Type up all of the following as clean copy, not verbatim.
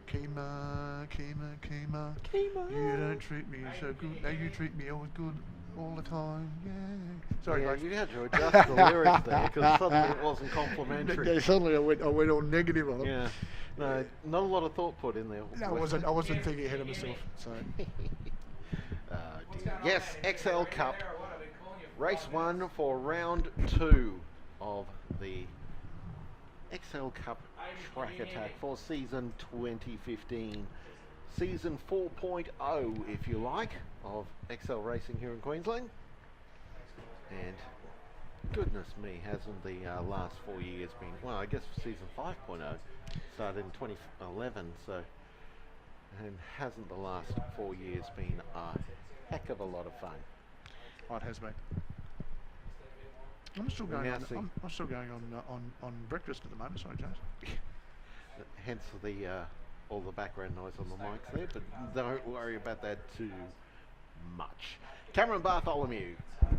Keema, Keema, Keema. Keema. You don't treat me so good. Now you treat me always good all the time. Yeah. Sorry, Yeah, Grace. you had to adjust the lyrics there because suddenly it wasn't complimentary. Yeah, suddenly I went all negative on it. Yeah, no, not a lot of thought put in there. No, I wasn't thinking ahead of myself. So. Dear. Yes, XL Cup, race 1 for round 2 of the XL Cup track attack for season 2015. Season 4.0, if you like, of XL racing here in Queensland. And goodness me, hasn't the last 4 years been, well, I guess season 5.0 started in 2011, so, and hasn't the last 4 years been a heck of a lot of fun? Oh, it has been. I'm still going on breakfast at the moment. Sorry, James. Hence the all the background noise on the mics there, but don't worry about that too much. Cameron Bartholomew,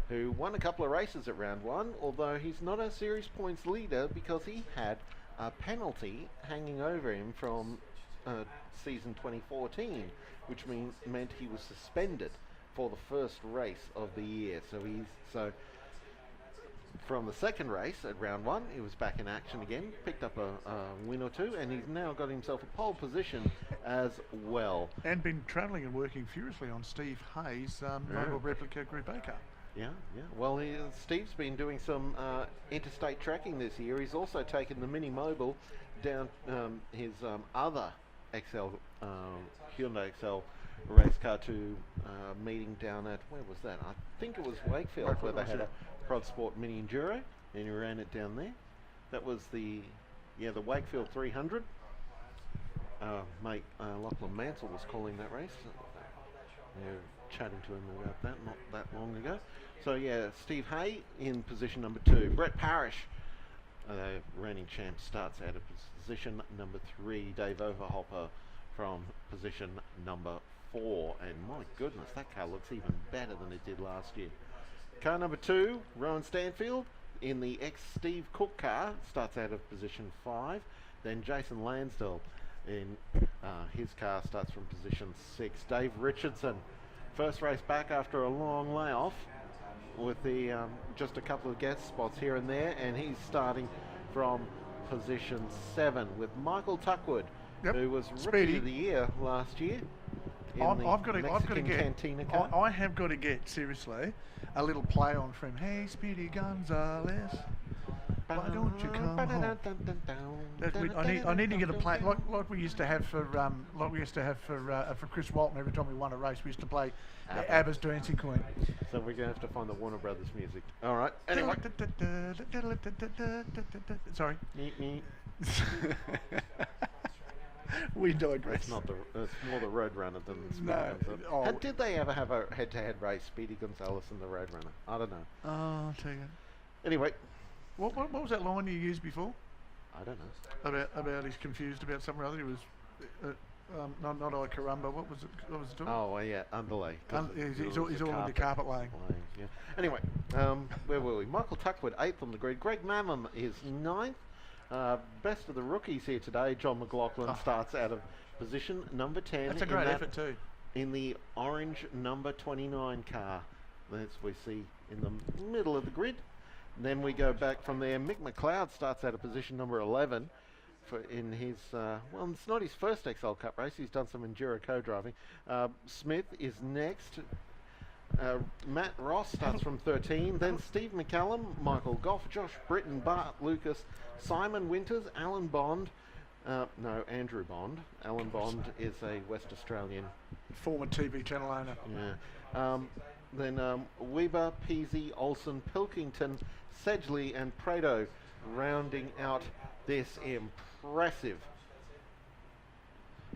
who won a couple of races at round 1, although he's not a series points leader because he had a penalty hanging over him from season 2014, which meant he was suspended for the first race of the year. So from the second race at round 1, he was back in action again, picked up a win or two, and he's now got himself a pole position as well. And been travelling and working furiously on Steve Hayes' mobile replica Group A car. Yeah. Well, Steve's been doing some interstate tracking this year. He's also taken the Mini Mobile down his other XL Hyundai XL race car to meeting down at, where was that? I think it was Wakefield, where they had a Prod Sport Mini Enduro, and he ran it down there. That was the Wakefield 300. Mate Lachlan Mansell was calling that race. We were chatting to him about that not that long ago. So yeah, Steve Hay in position number 2. Brett Parrish, reigning champ, starts out of position number 3. Dave Overhopper from position number 4. And my goodness, that car looks even better than it did last year. Car number 2, Rowan Stanfield in the ex-Steve Cook car, starts out of position 5. Then Jason Lansdell in his car starts from position 6. Dave Richardson, first race back after a long layoff with the just a couple of guest spots here and there, and he's starting from position 7 with Michael Tuckwood, who was Rookie of the Year last year. I've got to get Cantina car. I have got to get seriously a little play on from Hey Speedy Gonzales. Why don't you come home? I need to get a play like we used to have for Chris Walton. Every time we won a race, we used to play ABBA's Dancing Queen. So we're gonna have to find the Warner Brothers music. All right. Anyway. Sorry. Meep. We digress. It's more the Roadrunner than the Speedy Gonzales. Oh. Did they ever have a head-to-head race, Speedy Gonzales and the Roadrunner? I don't know. Oh, I'll tell you. Anyway. What was that line you used before? I don't know. About he's confused about something or other. He was not I caramba. What was it doing? Oh yeah, underlay. He's all into carpet laying. Yeah. Anyway, where were we? Michael Tuckwood 8th on the grid. Greg Mammon is 9th. Best of the rookies here today. John McLaughlin starts out of position number 10. That's a great effort too. In the orange number 29 car, as we see in the middle of the grid. And then we go back from there. Mick McLeod starts out of position number 11 in his, well, it's not his first XL Cup race. He's done some Enduro co-driving. Smith is next. Matt Ross starts from 13. Then Steve McCallum, Michael Goff, Josh Britton, Bart Lucas, Simon Winters, Alan Bond. Andrew Bond. Alan Bond is a West Australian. Former TV channel owner. Yeah. Then Weber, Peasy, Olsen, Pilkington, Sedgley and Prado rounding out this impressive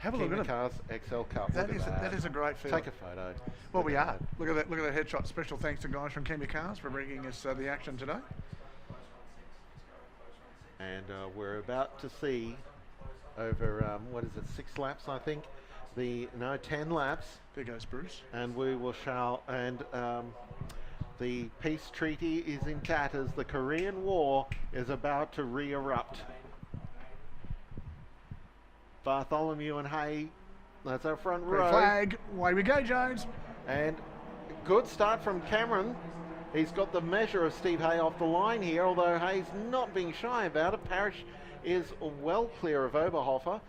Have a look at it. Cars XL Cup. That is a great feel. Take a photo. Well, we are. Look at that headshot. Special thanks to guys from Keema Cars for bringing us the action today. And we're about to see over 6 laps, I think. 10 laps. There goes Bruce. And the peace treaty is in tatters. The Korean War is about to re-erupt. Bartholomew and Hay. That's our front Green row. flag. Away we go, Jones. And good start from Cameron. He's got the measure of Steve Hay off the line here, although Hay's not being shy about it. Parrish is well clear of Oberhofer.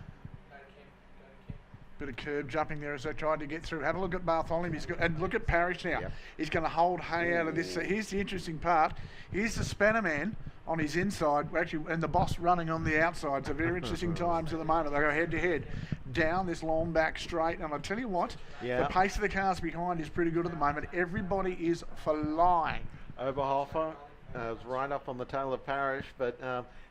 Bit of curb jumping there as they tried to get through. Have a look at Bartholomew. And look at Parrish now. Yep. He's going to hold Hay out of this. So here's the interesting part. Here's the spanner man on his inside, actually, and the boss running on the outside. So very interesting times at the moment. They go head to head down this long back straight. And I tell you what, the pace of the cars behind is pretty good at the moment. Everybody is flying. Oberhofer is right up on the tail of Parrish, but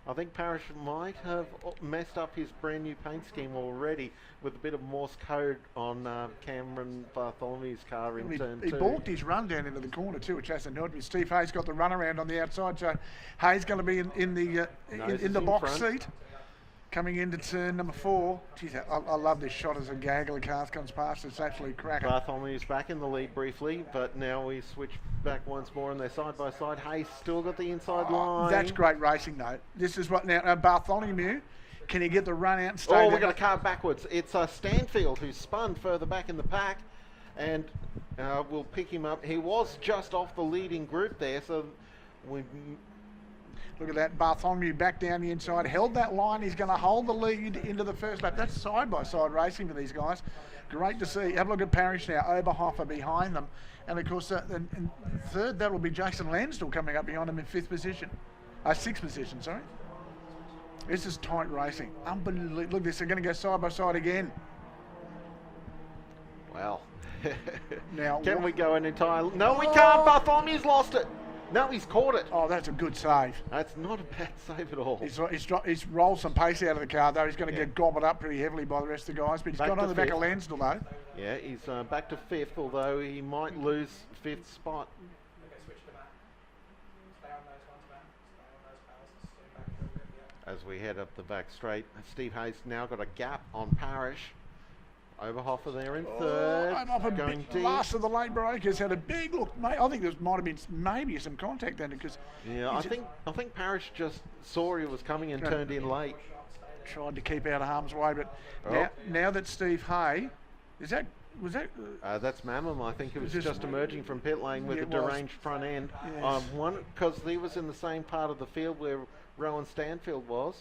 I think Parrish might have messed up his brand new paint scheme already with a bit of Morse code on Cameron Bartholomew's car in turn 2. He balked his run down into the corner too, which hasn't helped me. Steve Hay's got the runaround on the outside, so Hay's going to be in the box seat. Coming into turn number 4. Geez, I love this shot as a gaggle of cars comes past. It's actually cracking. Bartholomew's back in the lead briefly, but now we switch back once more and they're side by side. Hayes still got the inside line. That's great racing though. This is what now Bartholomew, can he get the run out and stay we're going to carve backwards. It's Stanfield who's spun further back in the pack, and we'll pick him up. He was just off the leading group there, so we... Look at that, Bartholomew back down the inside, held that line. He's going to hold the lead into the first lap. That's side-by-side racing for these guys. Great to see. Have a look at Parrish now, Oberhofer behind them. And of course, in third, that'll be Jason Lansdell coming up behind him in 5th position. 6th position, sorry. This is tight racing. Unbelievable. Look at this, they're going to go side-by-side again. Well, now, can we go an entire... No, we can't. Bartholomew's lost it. No, he's caught it. Oh, that's a good save. That's not a bad save at all. He's rolled some pace out of the car, though. He's going to get gobbled up pretty heavily by the rest of the guys, but he's got on the back of Lansdell, though. Yeah, he's back to 5th, although he might lose 5th spot. As we head up the back straight, Steve Hay's now got a gap on Parrish. Oberhofer there in 3rd, going deep. Last of the late breakers had a big look. Mate, I think there might have been maybe some contact then because... Yeah, I think Parrish just saw he was coming and turned in late. Tried to keep out of harm's way, but now that Steve Hay... Was that... That's Mammam, I think, who was just emerging from pit lane with a deranged front end. Yes. Because he was in the same part of the field where Rowan Stanfield was.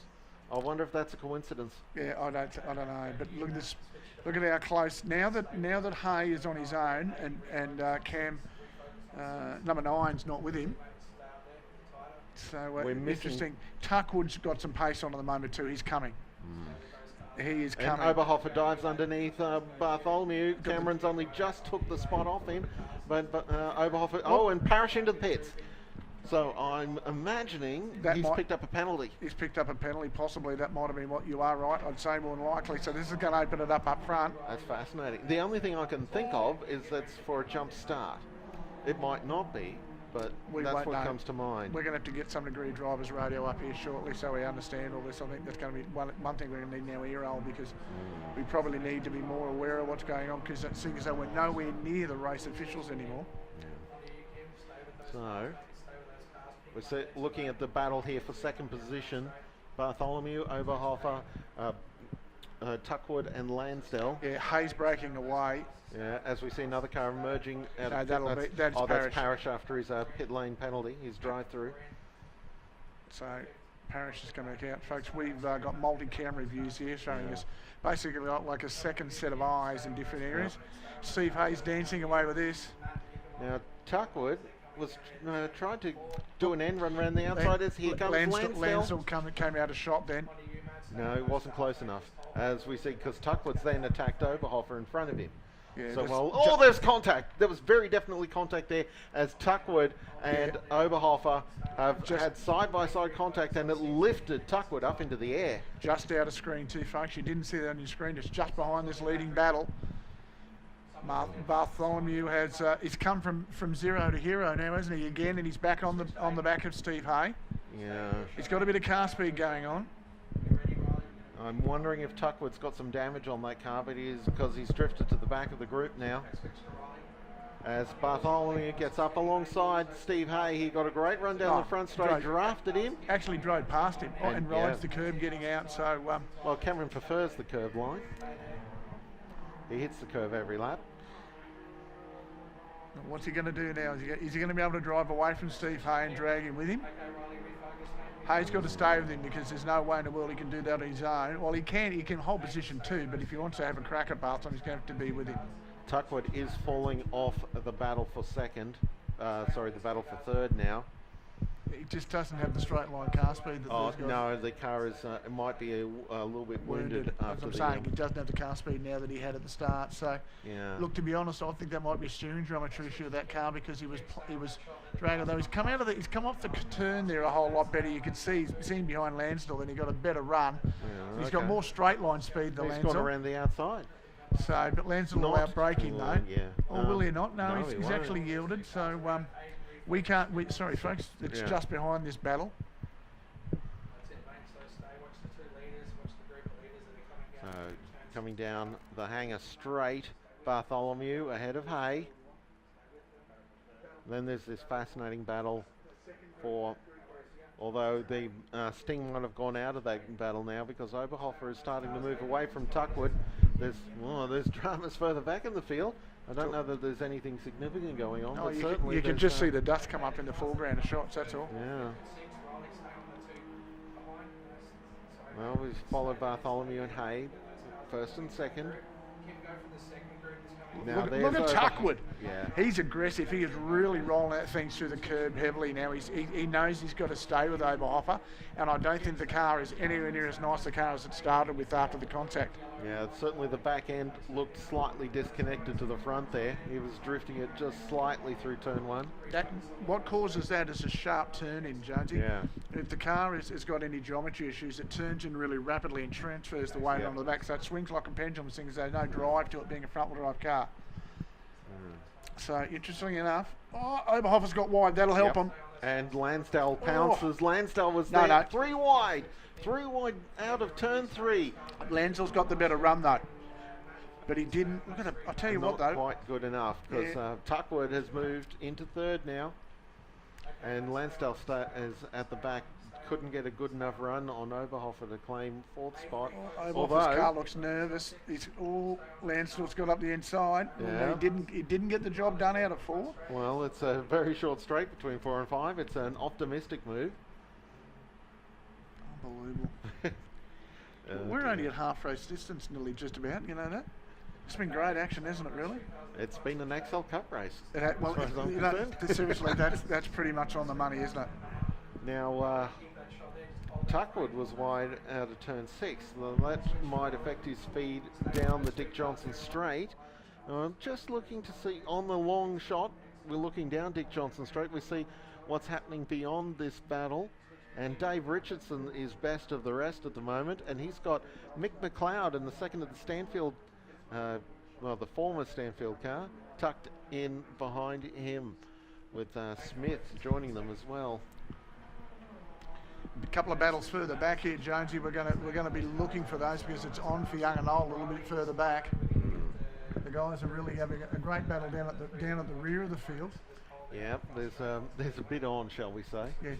I wonder if that's a coincidence. Yeah, I don't know. But look at this. Look at how close now that Hay is on his own and Cam number 9's not with him. So interesting. Tuckwood's got some pace on at the moment too. He's coming. He is coming. And Oberhofer dives underneath Bartholomew. Cameron's only just took the spot off him, but Oberhofer. Oh, and Parrish into the pits. So I'm imagining he's picked up a penalty. He's picked up a penalty, possibly. That might have been what you are right. I'd say more than likely. So this is going to open it up front. That's fascinating. The only thing I can think of is that's for a jump start. It might not be, but that's what comes to mind. We're going to have to get some degree of driver's radio up here shortly so we understand all this. I think that's going to be one thing we're going to need in our ear hole because we probably need to be more aware of what's going on because it seems as though we're nowhere near the race officials anymore. Yeah. So... we're looking at the battle here for 2nd position. Bartholomew, Oberhofer, Tuckwood and Lansdell. Yeah, Hayes breaking away. Yeah, as we see another car emerging. That's Parrish. That's Parrish after his pit lane penalty, his drive-through. So Parrish is coming out. Folks, we've got multi-camera views here showing us basically like a second set of eyes in different areas. Yeah. Steve Hay's dancing away with this. Now, Tuckwood was trying to do an end run around the outside as here comes Lansdell. Lansdell came out of shot then. No, it wasn't close enough, as we see, because Tuckwood's then attacked Oberhofer in front of him. Yeah, so, there's contact. There was very definitely contact there, as Tuckwood and Oberhofer have had side-by-side contact, and it lifted Tuckwood up into the air. Just out of screen too, folks. You didn't see that on your screen. It's just behind this leading battle. Bartholomew he's come from zero to hero now, hasn't he? Again, and he's back on the back of Steve Hay. Yeah. He's got a bit of car speed going on. I'm wondering if Tuckwood's got some damage on that car, but he is because he's drifted to the back of the group now. As Bartholomew gets up alongside Steve Hay, he got a great run down the front straight, drafted him. Actually drove past him and rides the curb getting out. So well, Cameron prefers the curb line. He hits the curve every lap. What's he going to do now? Is he going to be able to drive away from Steve Hay and drag him with him? Hay's got to stay with him because there's no way in the world he can do that on his own. Well, he can hold position too, but if he wants to have a crack at Bartholomew, he's going to have to be with him. Tuckwood is falling off the battle for second. The battle for third now. He just doesn't have the straight line car speed that those guys. No, the car is it might be a little bit wounded. As I'm saying, he doesn't have the car speed now that he had at the start. So, look, to be honest, I think that might be a steering geometry issue of that car because he was dragging. Though he's come off the turn there a whole lot better. You can see he's seen behind Lansdell, and he got a better run. Yeah, he's got more straight line speed than Lansdell. He's gone around the outside. So, but Lansdell will out braking though. Yeah. Or will he not? No, he's actually yielded. So. We can't. Sorry, folks. It's just behind this battle. So coming down the hanger straight, Bartholomew ahead of Hay. Then there's this fascinating battle for. Although the Sting might have gone out of that battle now because Oberhofer is starting to move away from Tuckwood. There's dramas further back in the field. I don't know that there's anything significant going on, but certainly you can just see the dust come up in the foreground of shots, that's all. Yeah. Well, we've followed Bartholomew and Hay, first and second. Now look at Tuckwood. Yeah. He's aggressive. He is really rolling that thing through the curb heavily now. He knows he's got to stay with Oberhofer, and I don't think the car is anywhere near as nice a car as it started with after the contact. Yeah, certainly the back end looked slightly disconnected to the front there. He was drifting it just slightly through turn one. What causes that is a sharp turn in, Jonesy. Yeah. If the car has got any geometry issues, it turns in really rapidly and transfers the weight onto the back, so it swings like a pendulum, things there's no drive to it being a front-wheel drive car. So, interestingly enough, Oberhofer's got wide, that'll help him. And Lansdale pounces. Lansdale was there. No. Three wide out of turn three. Lansdale's got the better run though. But he didn't. Look at it. I'll tell you what though. Not quite good enough because Tuckwood has moved into third now. And Lansdale is at the back. Couldn't get a good enough run on Oberhofer to claim fourth spot. Oberhofer's car looks nervous. Lansdale's got up the inside. Yeah. He didn't get the job done out of four. Well, it's a very short straight between 4 and 5. It's an optimistic move. Unbelievable. We're only at half race distance, nearly just about. You know that? It's been great action, hasn't it? Really. It's been an XL Cup race. Seriously, that's pretty much on the money, isn't it? Now. Tuckwood was wide out of turn 6. That might affect his speed down the Dick Johnson straight. Just looking to see on the long shot, we're looking down Dick Johnson straight. We see what's happening beyond this battle. And Dave Richardson is best of the rest at the moment. And he's got Mick McLeod in the second of the Stanfield, the former Stanfield car, tucked in behind him with Smith joining them as well. A couple of battles further back here, Jonesy. We're going to be looking for those because it's on for young and old a little bit further back. The guys are really having a great battle down at the rear of the field. Yeah, there's a bit on, shall we say? Yeah,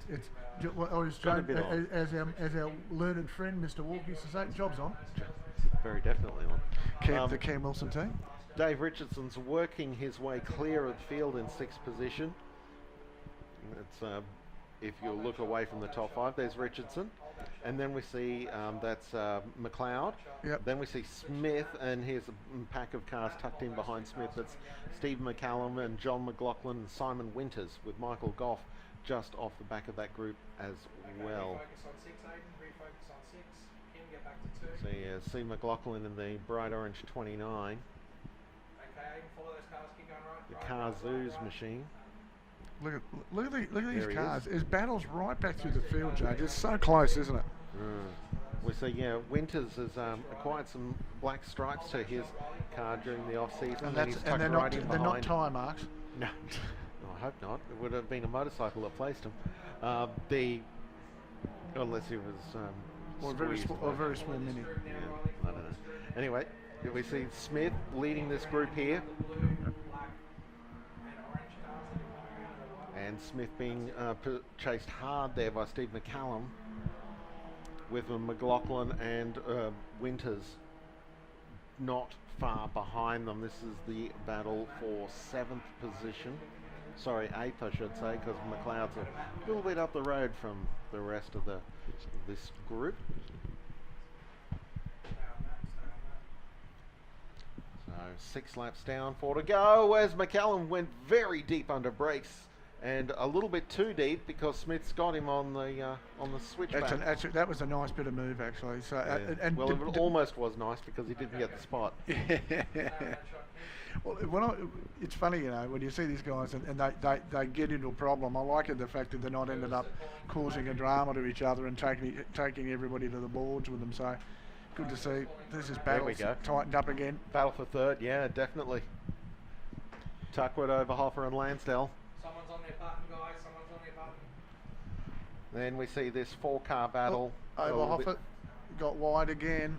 as our learned friend Mr. Walker used to say, job's on. Very definitely on. The Cam Wilson team. Dave Richardson's working his way clear of the field in 6th position. It's if you look away from the top 5, there's Richardson. And then we see that's McLeod. Yep. Then we see Smith, and here's a pack of cars tucked in behind Smith. That's Steve McCallum and John McLaughlin and Simon Winters with Michael Goff just off the back of that group as well. So yeah, see McLaughlin in the bright orange 29. The Carzoos machine. Look at these cars. There's battles right back through the field, Judge. It's so close, isn't it? We see, Winters has acquired some black stripes to his car during the off-season. And they're not tyre marks. No, I hope not. It would have been a motorcycle that placed him. Unless he was... or a very small mini. Yeah, I don't know. Anyway, we see Smith leading this group here. And Smith being chased hard there by Steve McCallum, with McLaughlin and Winters not far behind them. This is the battle for 7th position. Sorry, 8th I should say, because McLeod's a little bit up the road from the rest of this group. So 6 laps down, 4 to go, as McCallum went very deep under brakes. And a little bit too deep because Smith's got him on the switchback. That was a nice bit of move, actually. So, yeah. Well, it almost was nice because he didn't get the spot. Well, it's funny, you know, when you see these guys and they get into a problem. I like it, the fact that they're not ended up causing a drama to each other and taking everybody to the boards with them. So good to see. This is battle tightened up again. Battle for 3rd, yeah, definitely. Tuckwood, Overhofer and Lansdale. Someone's on their button, guys. Someone's on their button. Then we see this 4-car battle. Overhofer got wide again.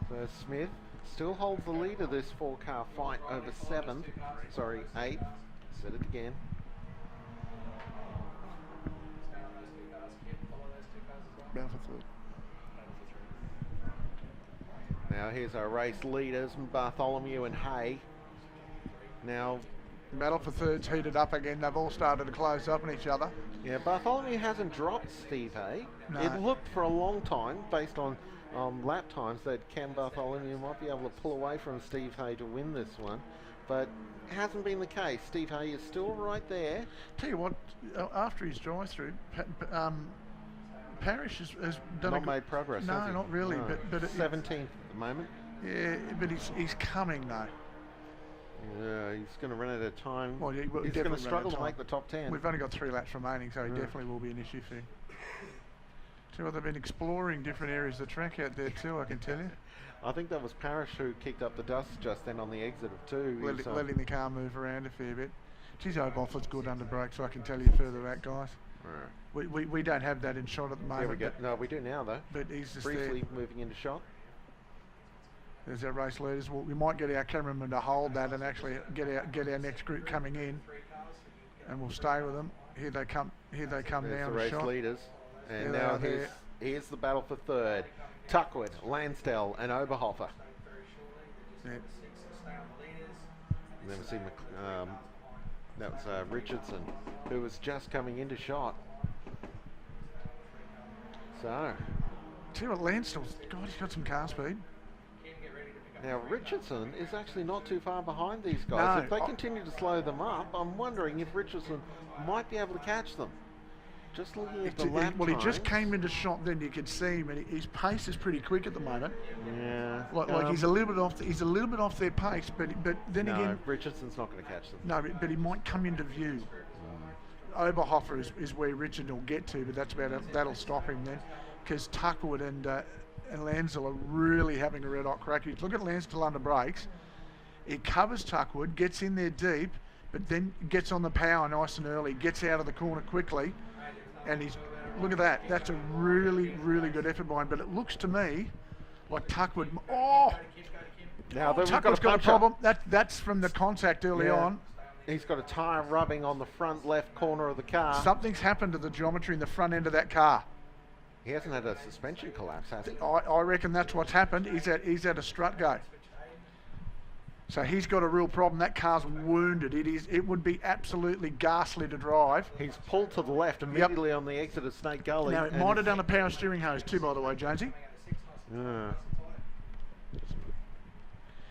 So Smith still holds the lead of this 4-car fight over 7th. Sorry, 8th. Said it again. Bound for 3rd. Now here's our race leaders, Bartholomew and Hay. Now battle for 3rd's heated up again. They've all started to close up on each other. Yeah, Bartholomew hasn't dropped Steve Hay. No. It looked for a long time, based on lap times, that Cam Bartholomew might be able to pull away from Steve Hay to win this one, but it hasn't been the case. Steve Hay is still right there. Tell you what, after his drive-through, Parrish has done not made progress. No, not really. No. But 17th at the moment. Yeah, but he's coming though. Yeah, he's going to run out of time. Well, he's going to struggle to make the top 10. We've only got 3 laps remaining, so he definitely will be an issue for him. See what they've been exploring different areas of the track out there too, I can tell you. I think that was Parrish who kicked up the dust just then on the exit of 2. Letting the car move around a fair bit. Geez, O'Boffer's good under brakes, so I can tell you further out, guys. We don't have that in shot at the moment. Yeah, no, we do now though. But he's just briefly moving into shot. There's our race leaders. Well, we might get our cameraman to hold that and actually get our next group coming in, and we'll stay with them. Here they come. Here they come There's down. The race shot. leaders, and now here's the battle for 3rd. Tuckwood, Lansdell, and Oberhofer. Yeah. And then we see that was Richardson, who was just coming into shot. So, see what Lansdell's God, he's got some car speed. Now Richardson is actually not too far behind these guys. No, if they continue to slow them up, I'm wondering if Richardson might be able to catch them. Just looking at the lap well, times. he just came into shot. Then you could see him, and his pace is pretty quick at the moment. Yeah, like he's a little bit off. He's a little bit off their pace, but then again, Richardson's not going to catch them. No, but he might come into view. Oberhofer is where Richard will get to, but that'll stop him then, because Tuckwood and Lansdell are really having a red hot crack. You look at Lansdell under brakes. He covers Tuckwood, gets in there deep, but then gets on the power nice and early, gets out of the corner quickly, and look at that. That's a really, really good effort by him. But it looks to me like Tuckwood. Now Tuckwood's got a problem. That's from the contact early on. He's got a tyre rubbing on the front left corner of the car. Something's happened to the geometry in the front end of that car. He hasn't had a suspension collapse, has he? I reckon that's what's happened. He's had a strut go. So he's got a real problem. That car's wounded. It would be absolutely ghastly to drive. He's pulled to the left immediately on the exit of Snake Gully. Now, it might have done a power steering hose too, by the way, Jonesy.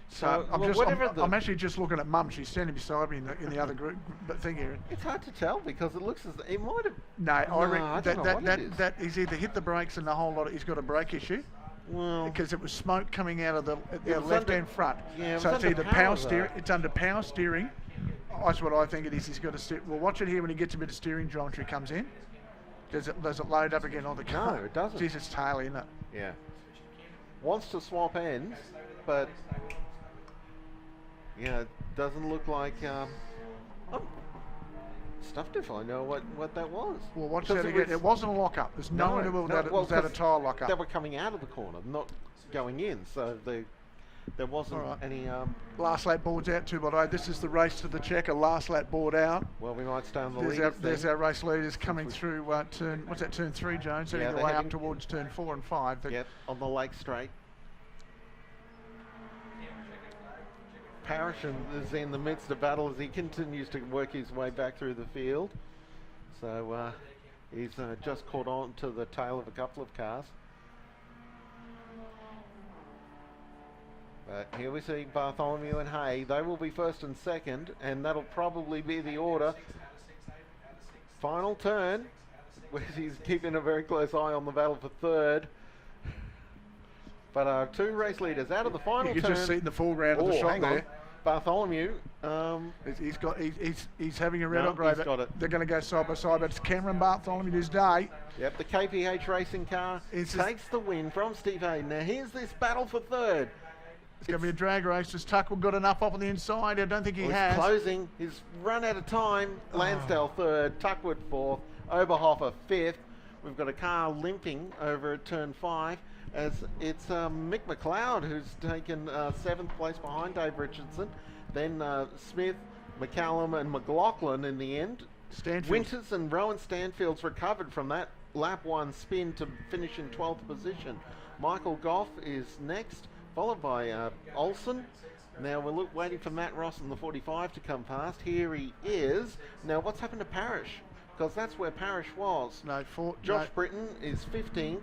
So I'm actually just looking at Mum. She's standing beside me in the other group thing here. It's hard to tell because it looks as it might have. No, I reckon that he's either hit the brakes and the whole lot. He's got a brake issue. Well, because it was smoke coming out of the left-hand front. Yeah, so it's either power steering. It's under power steering. That's what I think it is. He's got to steer. Well, watch it here when he gets a bit of steering geometry comes in. Does it load up again on the car? No, it doesn't. Jeez, it's tail, isn't it? Yeah. Wants to swap ends, but yeah, it doesn't look like. Stuffed if I know what that was. Well, watch that again. It wasn't a lock-up. There's no one who was that a tire lock-up. They were coming out of the corner, not going in. So there wasn't All right. any. Last lap board's out too, by the way. This is the race to the checker. Last lap board out. Well, we might stay on the There's, lead. there's our race leaders coming through turn. What's that? Turn 3, Jones. Heading Yeah, the they're way up heading- towards turn 4 and 5. Yep, on the Lake Straight. Parrish is in the midst of battle as he continues to work his way back through the field. So he's just caught on to the tail of a couple of cars. But here we see Bartholomew and Hay. They will be first and second, and that'll probably be the order. Final turn, where he's keeping a very close eye on the battle for third. But 2 race leaders out of the final You turn. can just see in the foreground of the shot hang on. there. Bartholomew. He's having a red No, hot grey. he's got it. They're going to go side by side, but it's Cameron Bartholomew this day. Yep, the KPH racing car takes the win from Steve Hayden. Now here's this battle for third. It's going to be a drag race. Has Tuckwood got enough up on the inside? I don't think he Well, has. he's closing. He's run out of time. Lansdale third, Tuckwood fourth, Oberhofer fifth. We've got a car limping over at turn 5 as it's Mick McLeod who's taken 7th place behind Dave Richardson. Then Smith, McCallum and McLaughlin in the end. Stanfield. Winters and Rowan Stanfield's recovered from that lap 1 spin to finish in 12th position. Michael Goff is next, followed by Olsen. Now we're waiting for Matt Ross in the 45 to come past. Here he is. Now what's happened to Parrish? Because that's where Parrish was. No, Josh Britton is 15th.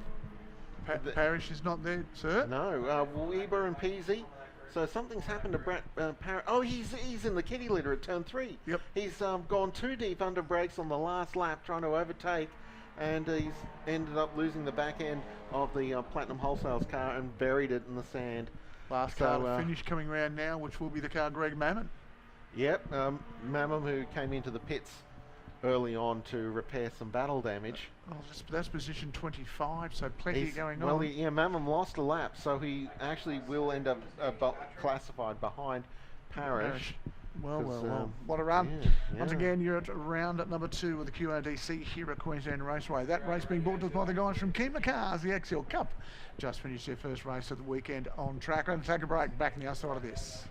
Parrish is not there, sir. No, Weber and Peasy. So something's happened to Brett Parrish. Oh, he's in the kitty litter at turn 3. Yep. He's gone too deep under brakes on the last lap trying to overtake, and he's ended up losing the back end of the Platinum Wholesales car and buried it in the sand. Last car to finish coming round now, which will be the car Greg Mammon. Yep, Mammon who came into the pits early on to repair some battle damage. Oh, that's position 25, so plenty going on. Well, Mammon lost a lap, so he actually will end up classified behind Parrish. Well. What a run. Yeah. Once again, you're at round at number 2 of the QRDC here at Queensland Raceway. That race being brought to us by the guys from Keema Cars, the XL Cup. Just finished their first race of the weekend on track. We're going to take a break. Back on the other side of this.